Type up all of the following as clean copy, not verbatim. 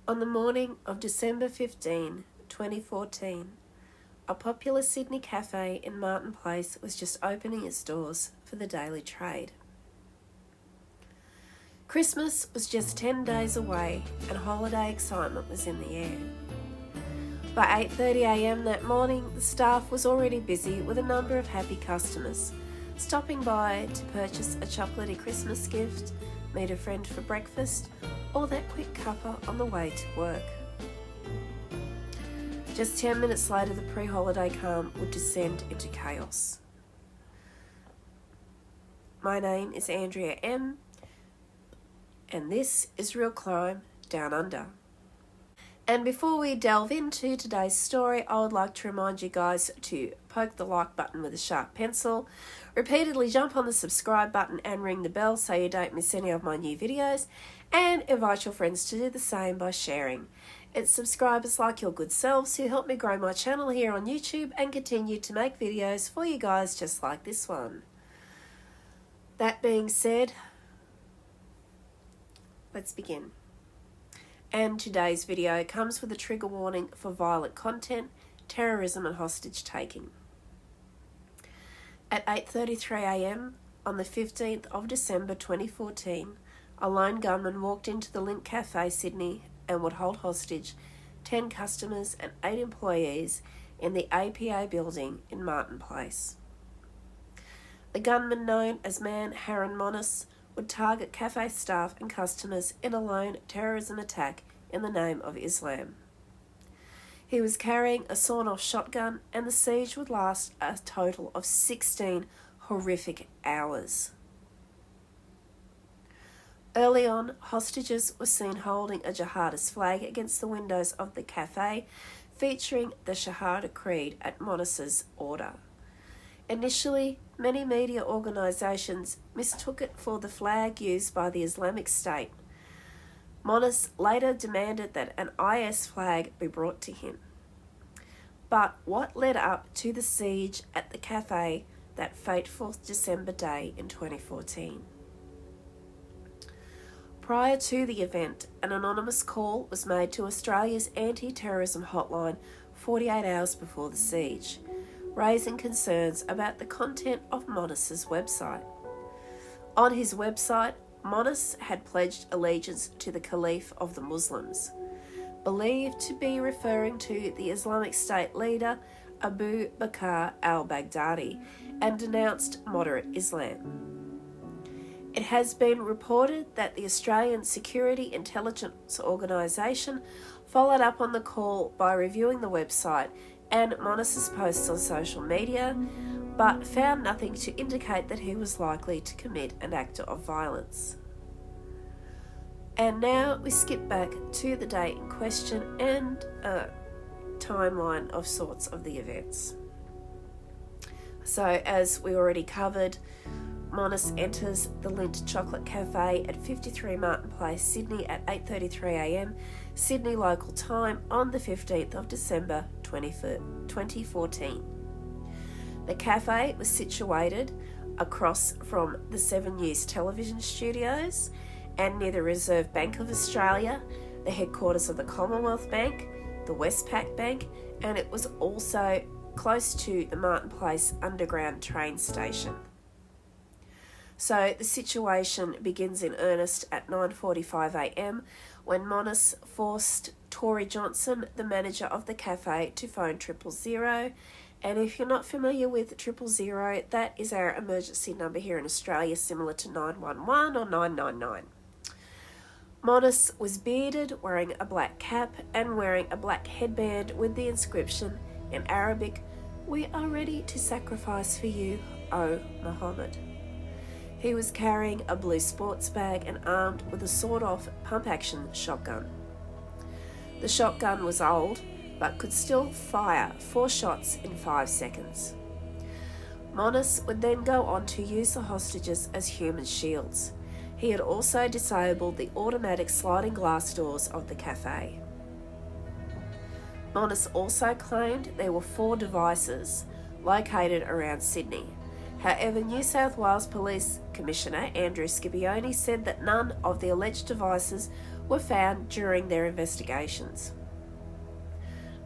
On the morning of December 15, 2014, a popular Sydney cafe in Martin Place was just opening its doors for the daily trade. Christmas was just 10 days away and holiday excitement was in the air. By 8:30am that morning, the staff was already busy with a number of happy customers, stopping by to purchase a chocolatey Christmas gift, meet a friend for breakfast, or that quick cuppa on the way to work. Just 10 minutes later, the pre-holiday calm would descend into chaos. My name is Andrea M, and this is Real Crime Down Under. And before we delve into today's story, I would like to remind you guys to poke the like button with a sharp pencil, repeatedly jump on the subscribe button and ring the bell so you don't miss any of my new videos, and invite your friends to do the same by sharing. It's subscribers like your good selves who help me grow my channel here on YouTube and continue to make videos for you guys just like this one. That being said, let's begin. And today's video comes with a trigger warning for violent content, terrorism and hostage taking. At 8:33am on the 15th of December 2014, a lone gunman walked into the Lindt.Cafe, Sydney, and would hold hostage 10 customers and 8 employees in the APA building in Martin Place. The gunman, known as Man Haron Monis, would target cafe staff and customers in a lone terrorism attack in the name of Islam. He was carrying a sawn-off shotgun, and the siege would last a total of 16 horrific hours. Early on, hostages were seen holding a jihadist flag against the windows of the cafe, featuring the Shahada Creed at Monis's order. Initially, many media organisations mistook it for the flag used by the Islamic State. Monis later demanded that an IS flag be brought to him. But what led up to the siege at the cafe that fateful December day in 2014? Prior to the event, an anonymous call was made to Australia's anti-terrorism hotline 48 hours before the siege, raising concerns about the content of Monis's website. On his website, Monis had pledged allegiance to the Caliph of the Muslims, believed to be referring to the Islamic State leader Abu Bakr al-Baghdadi, and denounced moderate Islam. It has been reported that the Australian Security Intelligence Organisation followed up on the call by reviewing the website and Monis's posts on social media, but found nothing to indicate that he was likely to commit an act of violence. And now we skip back to the day in question and a timeline of sorts of the events. So, as we already covered, Monis enters the Lindt Chocolate Cafe at 53 Martin Place, Sydney at 8:33am Sydney local time on the 15th of December 2014. The cafe was situated across from the 7 News television studios and near the Reserve Bank of Australia, the headquarters of the Commonwealth Bank, the Westpac Bank, and it was also close to the Martin Place underground train station. So the situation begins in earnest at 9:45am when Monis forced Tori Johnson, the manager of the cafe, to phone 000. And if you're not familiar with 000, that is our emergency number here in Australia, similar to 911 or 999. Monis was bearded, wearing a black cap and wearing a black headband with the inscription in Arabic, "We are ready to sacrifice for you, O Muhammad." He was carrying a blue sports bag and armed with a sawed-off pump-action shotgun. The shotgun was old, but could still fire 4 shots in 5 seconds. Monis would then go on to use the hostages as human shields. He had also disabled the automatic sliding glass doors of the cafe. Monis also claimed there were 4 devices located around Sydney. However, New South Wales Police Commissioner Andrew Scipione said that none of the alleged devices were found during their investigations.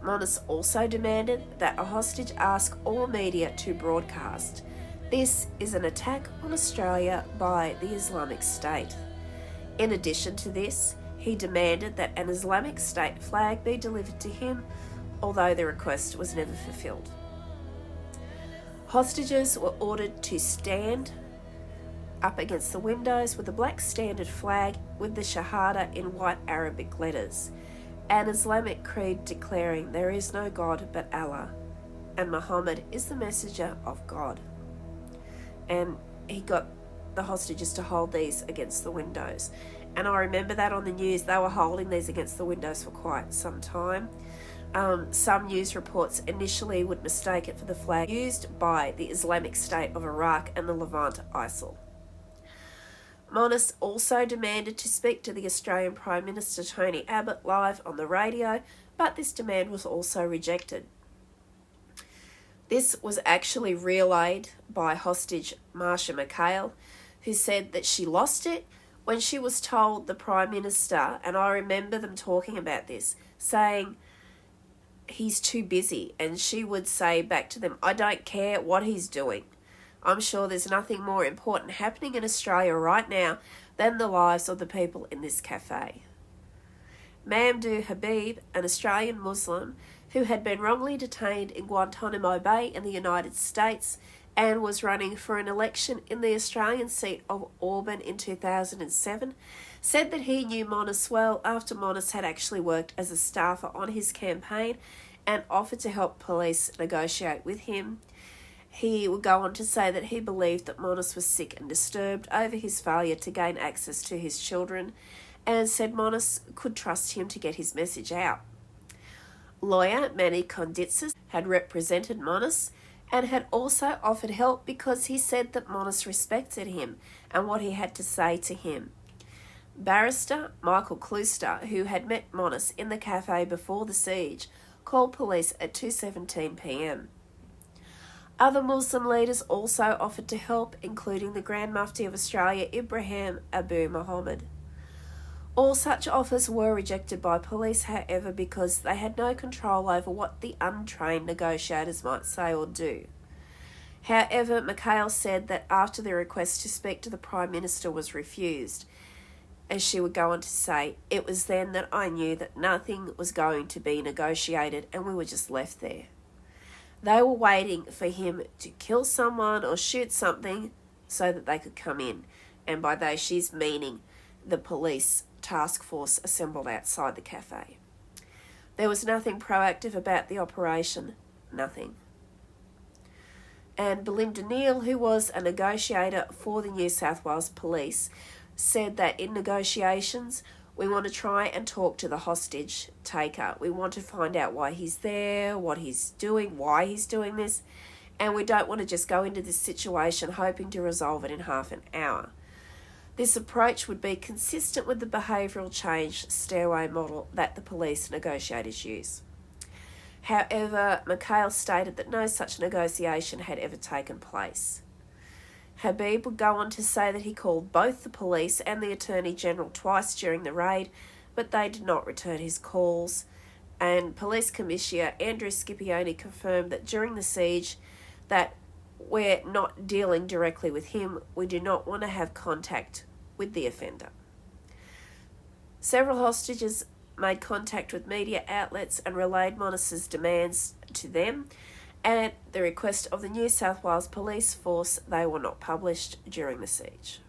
Monis also demanded that a hostage ask all media to broadcast. This is an attack on Australia by the Islamic State. In addition to this, he demanded that an Islamic State flag be delivered to him, although the request was never fulfilled. Hostages were ordered to stand up against the windows with a black standard flag with the Shahada in white Arabic letters, an Islamic creed declaring there is no God but Allah, and Muhammad is the messenger of God. And he got the hostages to hold these against the windows. And I remember that on the news, they were holding these against the windows for quite some time. Some news reports initially would mistake it for the flag used by the Islamic State of Iraq and the Levant ISIL. Monis also demanded to speak to the Australian Prime Minister Tony Abbott live on the radio, but this demand was also rejected. This was actually relayed by hostage Marsha McHale, who said that she lost it when she was told the Prime Minister, and I remember them talking about this, saying he's too busy, and she would say back to them, I don't care what he's doing. I'm sure there's nothing more important happening in Australia right now than the lives of the people in this cafe. Mamdouh Habib, an Australian Muslim who had been wrongly detained in Guantanamo Bay in the United States and was running for an election in the Australian seat of Auburn in 2007, said that he knew Monis well after Monis had actually worked as a staffer on his campaign and offered to help police negotiate with him. He would go on to say that he believed that Monis was sick and disturbed over his failure to gain access to his children, and said Monis could trust him to get his message out. Lawyer Manny Konditsis had represented Monis and had also offered help because he said that Monis respected him and what he had to say to him. Barrister Michael Klooster, who had met Monis in the cafe before the siege, called police at 2:17 p.m. Other Muslim leaders also offered to help, including the Grand Mufti of Australia, Ibrahim Abu Muhammad. All such offers were rejected by police, however, because they had no control over what the untrained negotiators might say or do. However, McHale said that after the request to speak to the Prime Minister was refused, as she would go on to say, it was then that I knew that nothing was going to be negotiated and we were just left there. They were waiting for him to kill someone or shoot something so that they could come in. And by they, she's meaning the police task force assembled outside the cafe. There was nothing proactive about the operation. Nothing. And Belinda Neal, who was a negotiator for the New South Wales Police, said that in negotiations, we want to try and talk to the hostage taker. We want to find out why he's there, what he's doing, why he's doing this, and we don't want to just go into this situation hoping to resolve it in half an hour. This approach would be consistent with the behavioural change stairway model that the police negotiators use. However, McHale stated that no such negotiation had ever taken place. Habib would go on to say that he called both the police and the Attorney General twice during the raid, but they did not return his calls. And Police Commissioner Andrew Scipione confirmed that during the siege that we're not dealing directly with him, we do not want to have contact with the offender. Several hostages made contact with media outlets and relayed Monis's demands to them. At the request of the New South Wales Police Force, they were not published during the siege.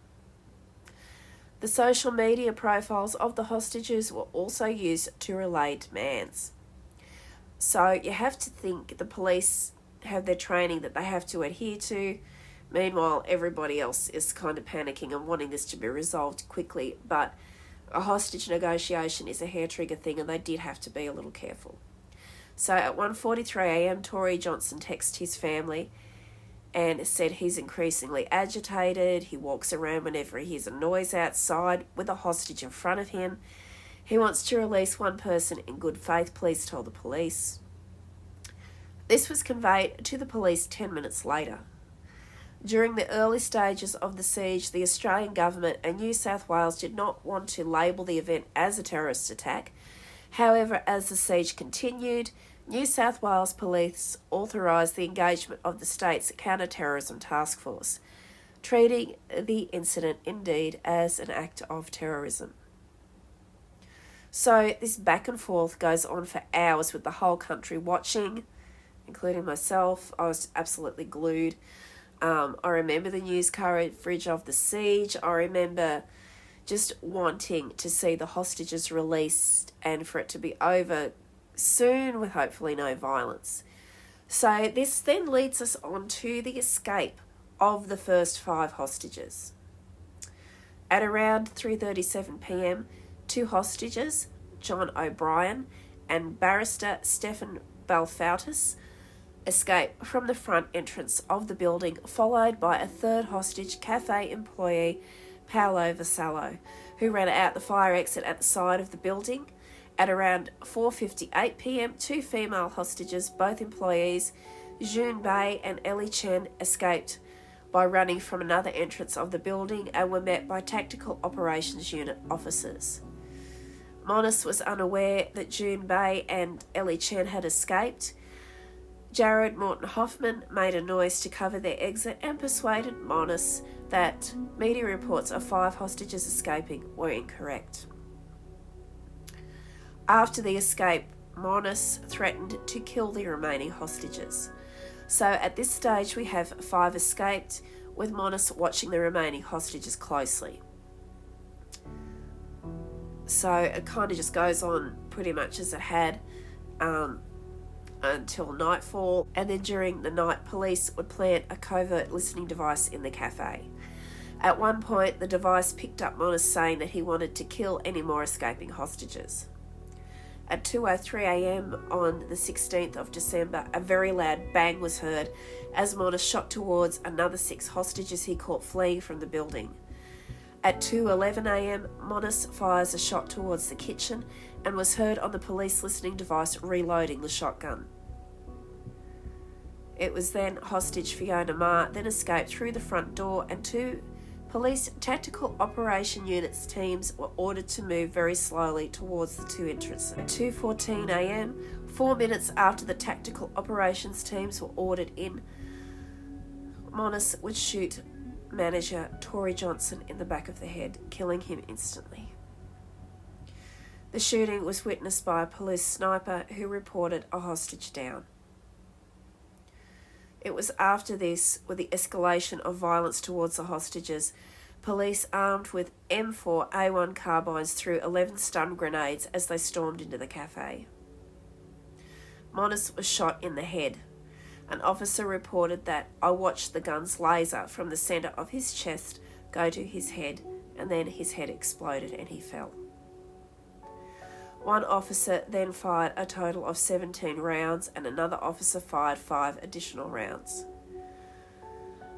The social media profiles of the hostages were also used to relay demands. So you have to think the police have their training that they have to adhere to. Meanwhile, everybody else is kind of panicking and wanting this to be resolved quickly, but a hostage negotiation is a hair-trigger thing and they did have to be a little careful. So at 1:43 a.m, Tory Johnson texted his family and said he's increasingly agitated. He walks around whenever he hears a noise outside with a hostage in front of him. He wants to release one person in good faith. Please tell the police. This was conveyed to the police 10 minutes later. During the early stages of the siege, the Australian government and New South Wales did not want to label the event as a terrorist attack. However, as the siege continued, New South Wales Police authorised the engagement of the state's counter-terrorism task force, treating the incident indeed as an act of terrorism. So this back and forth goes on for hours with the whole country watching, including myself. I was absolutely glued. I remember the news coverage of the siege. I remember just wanting to see the hostages released and for it to be over soon with hopefully no violence. So this then leads us on to the escape of the first 5 hostages. At around 3:37 p.m, 2 hostages, John O'Brien and barrister Stephen Balfoutis, escape from the front entrance of the building, followed by a third hostage, cafe employee Paolo Vassallo, who ran out the fire exit at the side of the building. At around 4:58 p.m, 2 female hostages, both employees, June Bay and Ellie Chen, escaped by running from another entrance of the building and were met by Tactical Operations Unit officers. Monis was unaware that June Bay and Ellie Chen had escaped. Jared Morton Hoffman made a noise to cover their exit and persuaded Monis that media reports of 5 hostages escaping were incorrect. After the escape, Monis threatened to kill the remaining hostages. So at this stage we have 5 escaped, with Monis watching the remaining hostages closely. So it kind of just goes on pretty much as it had until nightfall, and then during the night police would plant a covert listening device in the cafe. At one point the device picked up Monis saying that he wanted to kill any more escaping hostages. At 2:03 a.m. on the 16th of December, a very loud bang was heard as Monis shot towards another 6 hostages he caught fleeing from the building. At 2:11 a.m, Monis fires a shot towards the kitchen and was heard on the police listening device reloading the shotgun. It was then hostage Fiona Ma then escaped through the front door, and 2 police tactical operation units teams were ordered to move very slowly towards the 2 entrances. At 2:14 a.m, 4 minutes after the tactical operations teams were ordered in, Monis would shoot manager Tory Johnson in the back of the head, killing him instantly. The shooting was witnessed by a police sniper who reported a hostage down. It was after this, with the escalation of violence towards the hostages, police armed with M4A1 carbines threw 11 stun grenades as they stormed into the cafe. Monis was shot in the head. An officer reported that, "I watched the gun's laser from the centre of his chest go to his head, and then his head exploded and he fell." One officer then fired a total of 17 rounds, and another officer fired 5 additional rounds.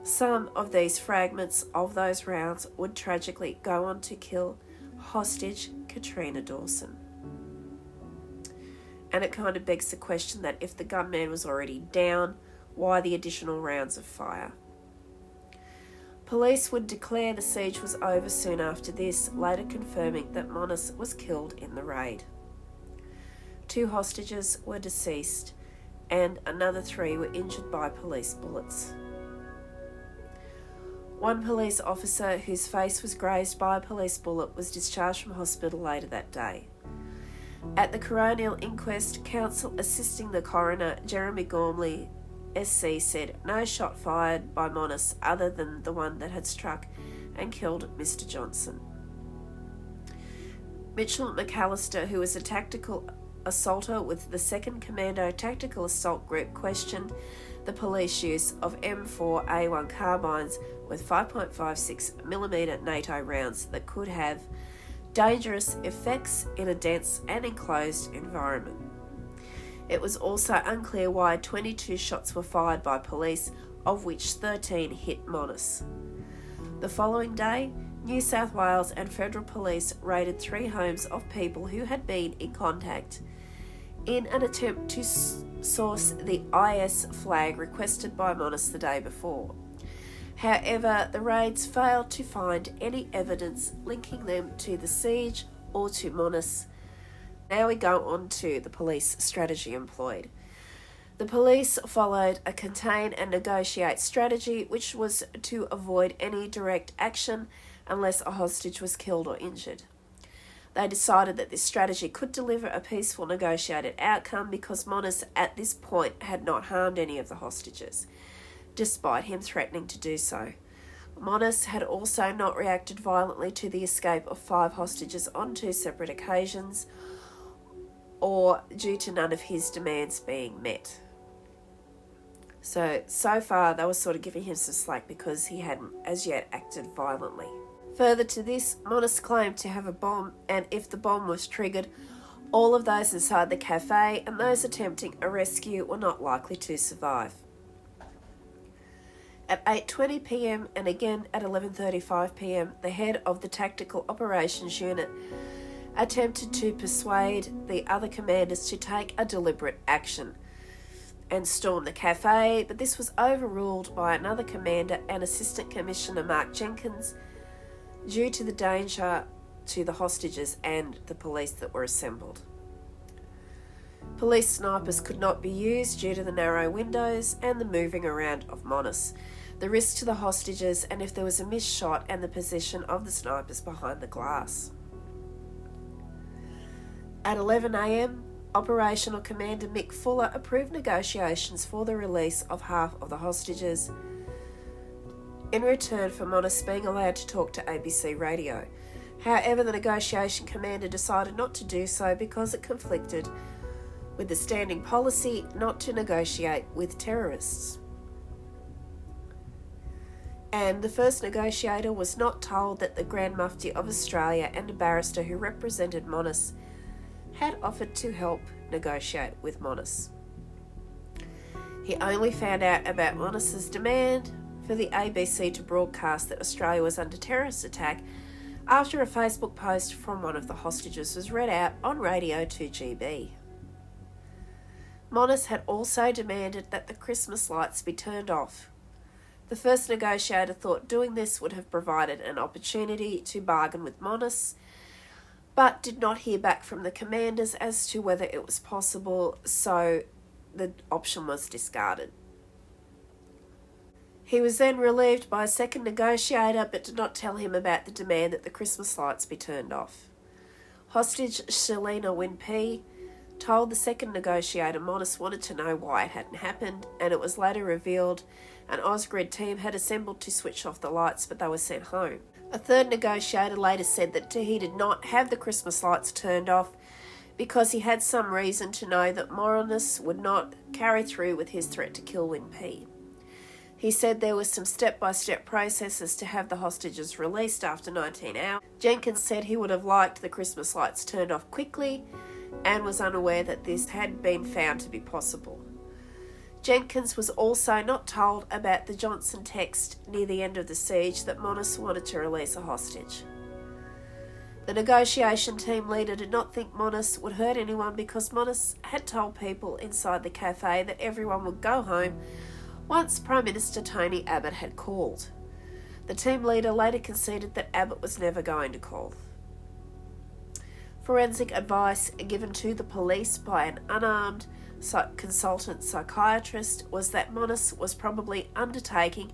Some of these fragments of those rounds would tragically go on to kill hostage Katrina Dawson. And it kind of begs the question that if the gunman was already down, why the additional rounds of fire? Police would declare the siege was over soon after this, later confirming that Monis was killed in the raid. 2 hostages were deceased and another 3 were injured by police bullets. One police officer whose face was grazed by a police bullet was discharged from hospital later that day. At the coronial inquest, counsel assisting the coroner, Jeremy Gormley, SC, said no shot fired by Monis other than the one that had struck and killed Mr. Johnson. Mitchell McAllister, who was a tactical assaulter with the 2nd Commando Tactical Assault Group, questioned the police use of M4A1 carbines with 5.56mm NATO rounds that could have dangerous effects in a dense and enclosed environment. It was also unclear why 22 shots were fired by police, of which 13 hit Monis. The following day, New South Wales and Federal Police raided 3 homes of people who had been in contact in an attempt to source the IS flag requested by Monis the day before. However, the raids failed to find any evidence linking them to the siege or to Monos. Now we go on to the police strategy employed. The police followed a contain and negotiate strategy, which was to avoid any direct action unless a hostage was killed or injured. They decided that this strategy could deliver a peaceful negotiated outcome because Monos at this point had not harmed any of the hostages, despite him threatening to do so. Monos had also not reacted violently to the escape of 5 hostages on 2 separate occasions, or due to none of his demands being met. So far they were sort of giving him some slack because he hadn't as yet acted violently. Further to this, Monos claimed to have a bomb, and if the bomb was triggered, all of those inside the cafe and those attempting a rescue were not likely to survive. At 8:20 p.m. and again at 11:35 p.m, the head of the Tactical Operations Unit attempted to persuade the other commanders to take a deliberate action and storm the cafe, but this was overruled by another commander and Assistant Commissioner Mark Jenkins due to the danger to the hostages and the police that were assembled. Police snipers could not be used due to the narrow windows and the moving around of Monos, the risk to the hostages, and if there was a missed shot, and the position of the snipers behind the glass. At 11 a.m, Operational Commander Mick Fuller approved negotiations for the release of half of the hostages in return for Monos being allowed to talk to ABC Radio. However, the negotiation commander decided not to do so because it conflicted with the standing policy not to negotiate with terrorists. And the first negotiator was not told that the Grand Mufti of Australia and a barrister who represented Monos had offered to help negotiate with Monos. He only found out about Monos's demand for the ABC to broadcast that Australia was under terrorist attack after a Facebook post from one of the hostages was read out on Radio 2GB. Monos had also demanded that the Christmas lights be turned off. The first negotiator thought doing this would have provided an opportunity to bargain with Monos, but did not hear back from the commanders as to whether it was possible, so the option was discarded. He was then relieved by a second negotiator, but did not tell him about the demand that the Christmas lights be turned off. Hostage Shalina Winpee told the second negotiator Monos wanted to know why it hadn't happened, and it was later revealed an Ausgrid team had assembled to switch off the lights, but they were sent home. A third negotiator later said that he did not have the Christmas lights turned off because he had some reason to know that Moroney would not carry through with his threat to kill Winpee. He said there was some step-by-step processes to have the hostages released after 19 hours. Jenkins said he would have liked the Christmas lights turned off quickly and was unaware that this had been found to be possible. Jenkins was also not told about the Johnson text near the end of the siege that Monos wanted to release a hostage. The negotiation team leader did not think Monos would hurt anyone because Monos had told people inside the cafe that everyone would go home once Prime Minister Tony Abbott had called. The team leader later conceded that Abbott was never going to call. Forensic advice given to the police by an unarmed consultant psychiatrist was that Monos was probably undertaking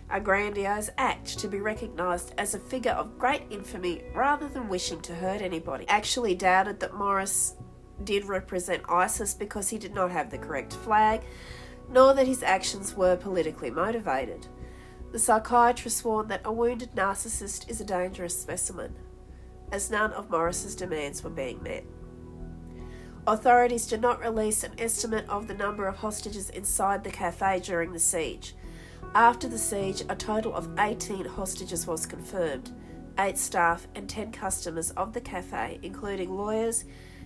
a grandiose act to be recognised as a figure of great infamy rather than wishing to hurt anybody. Actually doubted that Morris did represent ISIS because he did not have the correct flag, nor that his actions were politically motivated. The psychiatrist warned that a wounded narcissist is a dangerous specimen, as none of Morris's demands were being met. Authorities did not release an estimate of the number of hostages inside the cafe during the siege. After the siege, a total of 18 hostages was confirmed, 8 staff and 10 customers of the cafe, including lawyers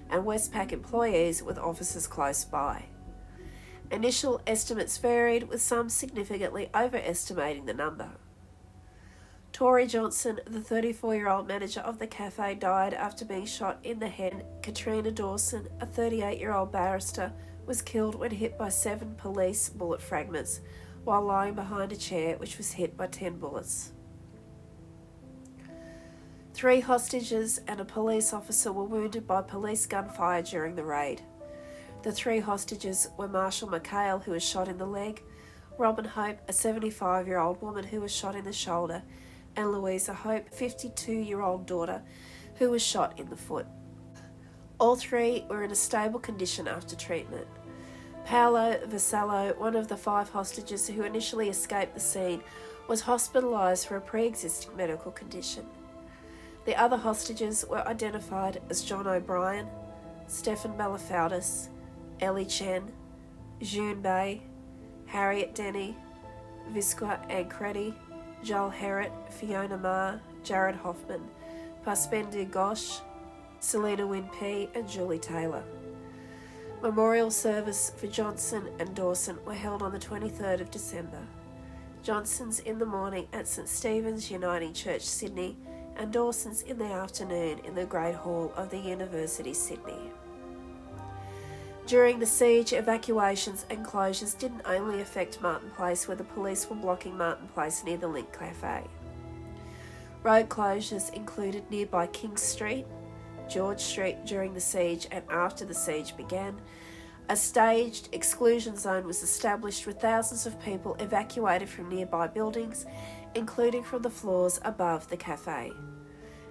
and Westpac employees with offices close by. Initial estimates varied, with some significantly overestimating the number. Tori Johnson, the 34-year-old manager of the cafe, died after being shot in the head. Katrina Dawson, a 38-year-old barrister, was killed when hit by 7 police bullet fragments while lying behind a chair which was hit by 10 bullets. 3 hostages and a police officer were wounded by police gunfire during the raid. The 3 hostages were Marshall McHale, who was shot in the leg, Robin Hope, a 75-year-old woman who was shot in the shoulder, and Louisa Hope, 52-year-old daughter, who was shot in the foot. All 3 were in a stable condition after treatment. Paolo Vassallo, one of the 5 hostages who initially escaped the scene, was hospitalised for a pre-existing medical condition. The other hostages were identified as John O'Brien, Stefan Malafaldis, Ellie Chen, June Bay, Harriet Denny, Visca Ancredi, Joel Herritt, Fiona Ma, Jared Hoffman, Paspendu Ghosh, Selena Wynn P, and Julie Taylor. Memorial service for Johnson and Dawson were held on the 23rd of December. Johnson's in the morning at St Stephen's Uniting Church, Sydney, and Dawson's in the afternoon in the Great Hall of the University, Sydney. During the siege, evacuations and closures didn't only affect Martin Place, where the police were blocking Martin Place near the Lindt.Cafe. Road closures included nearby King Street, George Street during the siege and after the siege began. A staged exclusion zone was established with thousands of people evacuated from nearby buildings, including from the floors above the cafe.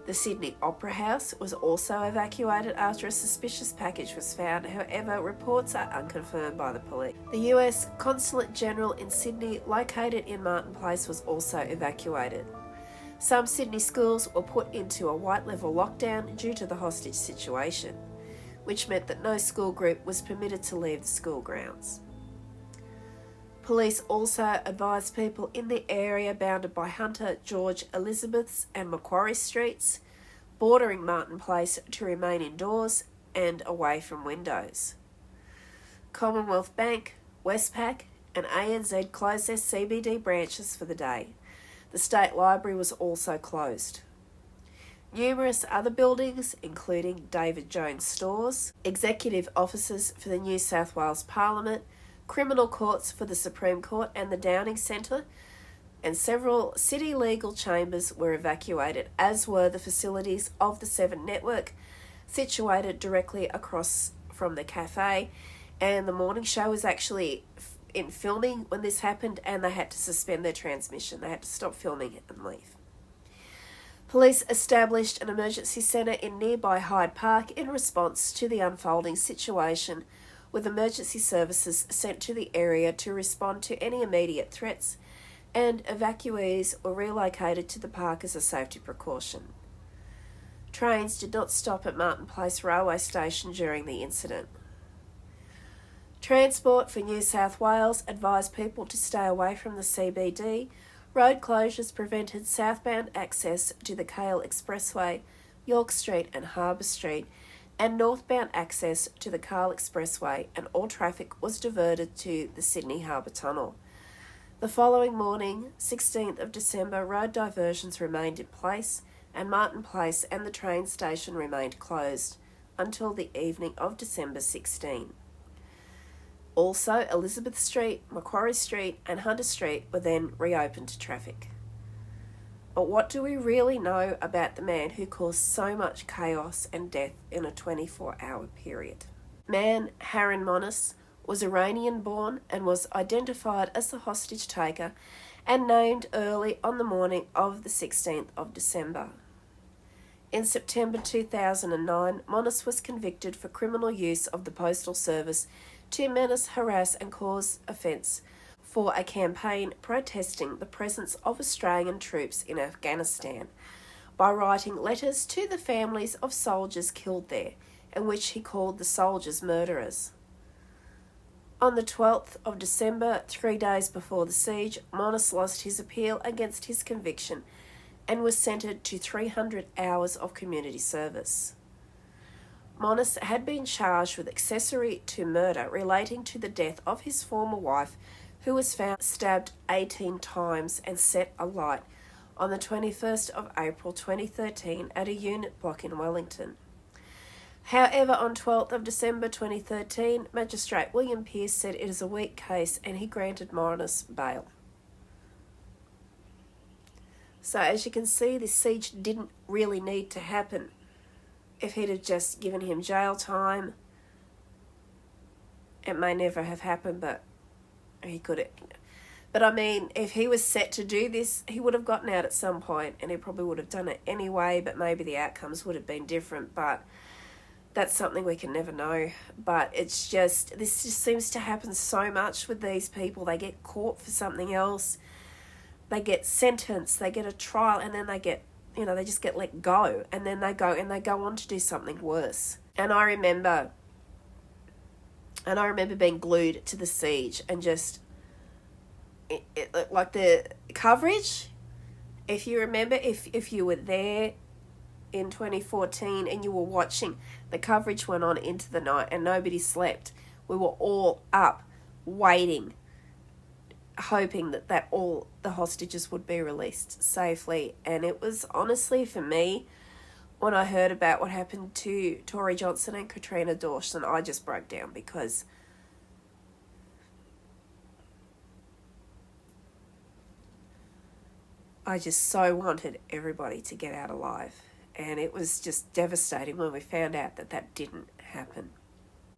The Sydney Opera House was also evacuated after a suspicious package was found. However, reports are unconfirmed by the police. The US Consulate General in Sydney, located in Martin Place, was also evacuated. Some Sydney schools were put into a white-level lockdown due to the hostage situation, which meant that no school group was permitted to leave the school grounds. Police also advised people in the area bounded by Hunter, George, Elizabeths and Macquarie Streets, bordering Martin Place, to remain indoors and away from windows. Commonwealth Bank, Westpac and ANZ closed their CBD branches for the day. The State Library was also closed. Numerous other buildings, including David Jones Stores, executive offices for the New South Wales Parliament, criminal courts for the Supreme Court and the Downing Centre, and several city legal chambers were evacuated, as were the facilities of the 7 Network, situated directly across from the cafe. And the morning show was actually in filming when this happened, and they had to suspend their transmission. They had to stop filming and leave. Police established an emergency centre in nearby Hyde Park in response to the unfolding situation, with emergency services sent to the area to respond to any immediate threats, and evacuees were relocated to the park as a safety precaution. Trains did not stop at Martin Place railway station during the incident. Transport for New South Wales advised people to stay away from the CBD. Road closures prevented southbound access to the Kale Expressway, York Street and Harbour Street, and northbound access to the Kale Expressway, and all traffic was diverted to the Sydney Harbour Tunnel. The following morning, 16th of December, road diversions remained in place, and Martin Place and the train station remained closed until the evening of December 16. Also, Elizabeth Street, Macquarie Street and Hunter Street were then reopened to traffic. But what do we really know about the man who caused so much chaos and death in a 24-hour period? Man Harun Monis was Iranian-born and was identified as the hostage taker and named early on the morning of the 16th of December. In September 2009, Monis was convicted for criminal use of the Postal Service to menace, harass and cause offence for a campaign protesting the presence of Australian troops in Afghanistan by writing letters to the families of soldiers killed there, in which he called the soldiers murderers. On the 12th of December, 3 days before the siege, Monis lost his appeal against his conviction and was sentenced to 300 hours of community service. Monis had been charged with accessory to murder relating to the death of his former wife, who was found stabbed 18 times and set alight on the 21st of April 2013 at a unit block in Wellington. However, on 12th of December 2013, Magistrate William Pearce said it is a weak case and he granted Moroney bail. So as you can see, this siege didn't really need to happen. If he'd have just given him jail time, it may never have happened, but he could have. But I mean, if he was set to do this, he would have gotten out at some point, and he probably would have done it anyway, but maybe the outcomes would have been different, but that's something we can never know. But it's just, this just seems to happen so much with these people. They get caught for something else, they get sentenced, they get a trial, and then they get, they just get let go, and then they go on to do something worse. And I remember being glued to the siege and just, like the coverage, if you remember, if you were there in 2014 and you were watching, the coverage went on into the night and nobody slept. We were all up, waiting, hoping that all the hostages would be released safely. And it was honestly, for me, when I heard about what happened to Tori Johnson and Katrina Dawson, I just broke down, because I just so wanted everybody to get out alive. And it was just devastating when we found out that didn't happen.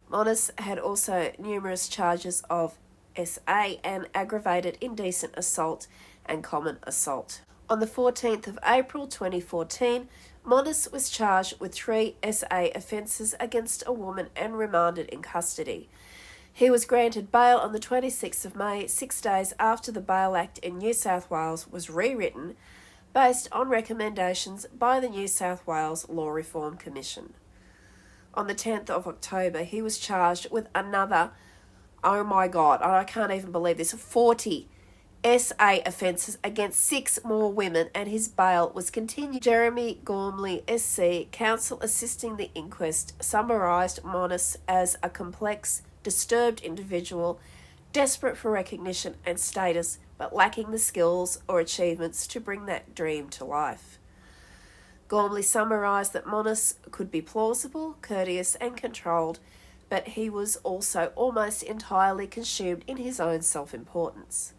Moroney had also numerous charges of SA and aggravated indecent assault and common assault. On the 14th of April 2014, Moroney was charged with 3 SA offences against a woman and remanded in custody. He was granted bail on the 26th of May, 6 days after the Bail Act in New South Wales was rewritten, based on recommendations by the New South Wales Law Reform Commission. On the 10th of October, he was charged with another, oh my God, I can't even believe this, 40 SA offences against 6 more women, and his bail was continued. Jeremy Gormley, SC, counsel assisting the inquest, summarised Moroney as a complex, disturbed individual, desperate for recognition and status, but lacking the skills or achievements to bring that dream to life. Gormley summarised that Moroney could be plausible, courteous and controlled, but he was also almost entirely consumed in his own self-importance.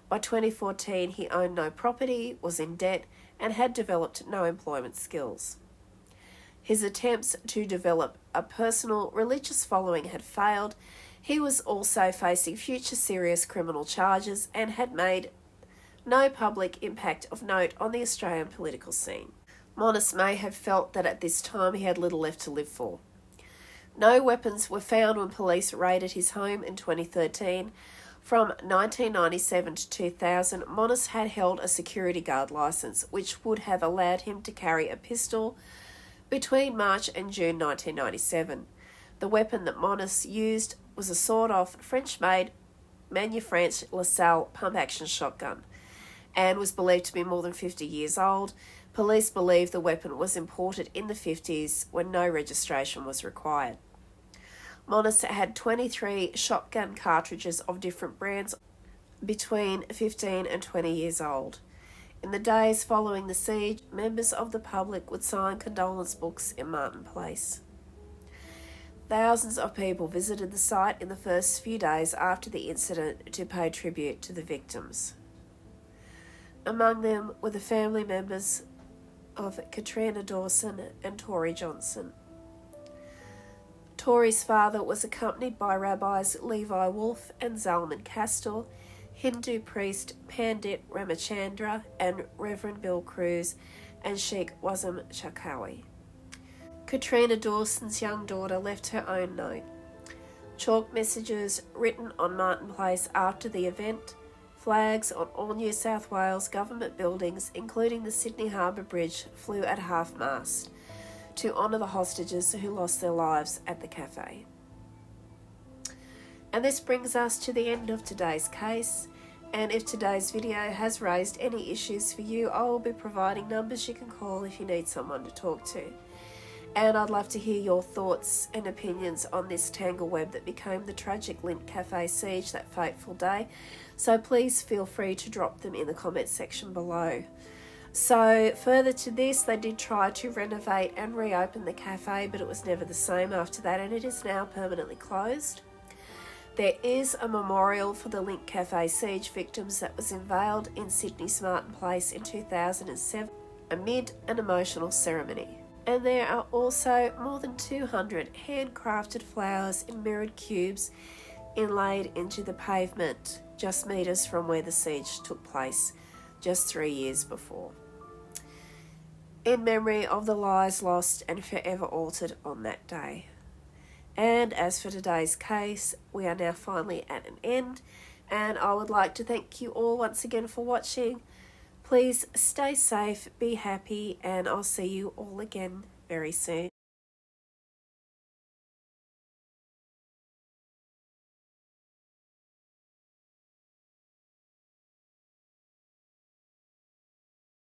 By 2014, he owned no property, was in debt, and had developed no employment skills. His attempts to develop a personal religious following had failed. He was also facing future serious criminal charges and had made no public impact of note on the Australian political scene. Moroney may have felt that at this time he had little left to live for. No weapons were found when police raided his home in 2013. From 1997 to 2000, Moroney had held a security guard licence, which would have allowed him to carry a pistol between March and June 1997. The weapon that Moroney used was a sawed-off French-made Manufranche LaSalle pump-action shotgun and was believed to be more than 50 years old. Police believe the weapon was imported in the 50s when no registration was required. Moroney had 23 shotgun cartridges of different brands between 15 and 20 years old. In the days following the siege, members of the public would sign condolence books in Martin Place. Thousands of people visited the site in the first few days after the incident to pay tribute to the victims. Among them were the family members of Katrina Dawson and Tori Johnson. Tori's father was accompanied by rabbis Levi Wolf and Zalman Castor, Hindu priest Pandit Ramachandra, and Reverend Bill Cruz and Sheikh Wazam Chakawi. Katrina Dawson's young daughter left her own note. Chalk messages written on Martin Place after the event, flags on all New South Wales government buildings, including the Sydney Harbour Bridge, flew at half-mast to honour the hostages who lost their lives at the cafe. And this brings us to the end of today's case. And if today's video has raised any issues for you, I will be providing numbers you can call if you need someone to talk to. And I'd love to hear your thoughts and opinions on this tangle web that became the tragic Lindt.Cafe siege that fateful day. So please feel free to drop them in the comments section below. So further to this, they did try to renovate and reopen the cafe, but it was never the same after that, and it is now permanently closed. There is a memorial for the Lindt.Cafe siege victims that was unveiled in Sydney's Martin Place in 2007 amid an emotional ceremony. And there are also more than 200 handcrafted flowers in mirrored cubes inlaid into the pavement just metres from where the siege took place just 3 years before, in memory of the lives lost and forever altered on that day. And as for today's case, we are now finally at an end, and I would like to thank you all once again for watching. Please stay safe, be happy, and I'll see you all again very soon.